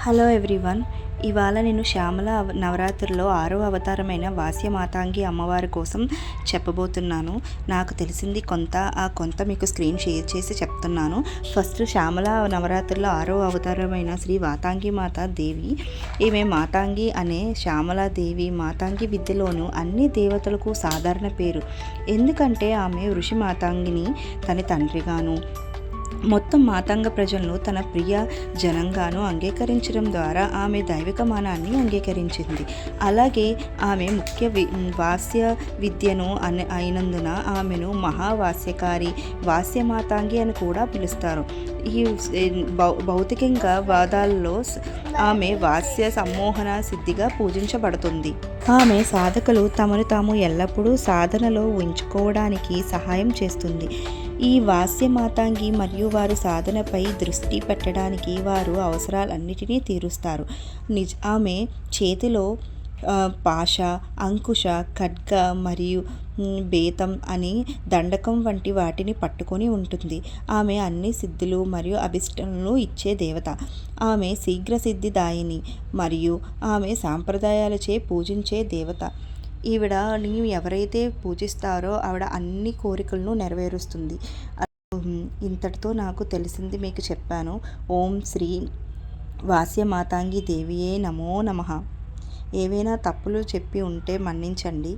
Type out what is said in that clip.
Hello everyone. ఇవాళ నేను శ్యామల నవరాత్రుల్లో 6వ అవతారమైన వాస్యమాతాంగి అమ్మవారి కోసం చెప్పబోతున్నాను. నాకు తెలిసింది కొంత, ఆ కొంత మీకు స్క్రీన్ షేర్ చేసి చెప్తున్నాను. ఫస్ట్ శ్యామల నవరాత్రుల్లో 6వ అవతారమైన శ్రీ వాతాంగి మాత దేవి. ఈమె మాతాంగి అనే శ్యామలాదేవి మాతాంగి విద్యలోను అన్ని దేవతలకు సాధారణ పేరు. ఎందుకంటే ఆమె ఋషి మాతాంగిని తన తండ్రిగాను మొత్తం మాతాంగ ప్రజలను తన ప్రియ జనంగాను అంగీకరించడం ద్వారా ఆమె దైవిక మానాన్ని అంగీకరించింది. అలాగే ఆమె ముఖ్య వాస్య విద్యను అయినందున ఆమెను మహావాస్యకారి, వాస్యమాతాంగి అని కూడా పిలుస్తారు. ఈ భౌతికంగా వాదాల్లో ఆమె వాస్య సమ్మోహన సిద్ధిగా పూజించబడుతుంది. ఆమె సాధకులు తమను తాము ఎల్లప్పుడూ సాధనలో ఉంచుకోవడానికి సహాయం చేస్తుంది. ఈ వాస్యమాతాంగి మరియు వారి సాధనపై దృష్టి పెట్టడానికి వారు అవసరాలన్నిటినీ తీరుస్తారు. ఆమె చేతిలో పాశ, అంకుశ, ఖడ్గ మరియు బేతం అని దండకం వంటి వాటిని పట్టుకొని ఉంటుంది. ఆమె అన్ని సిద్ధులు మరియు అభిష్టలను ఇచ్చే దేవత. ఆమె శీఘ్రసిద్ధిదాయిని మరియు ఆమె సాంప్రదాయాలచే పూజించే దేవత. ఈవిడని ఎవరైతే పూజిస్తారో ఆవిడ అన్ని కోరికలను నెరవేరుస్తుంది. ఇంతటితో నాకు తెలిసింది మీకు చెప్పాను. ఓం శ్రీ వాస్యమాతాంగి దేవియే నమో నమః. ఏవైనా తప్పులు చెప్పి ఉంటే మన్నించండి.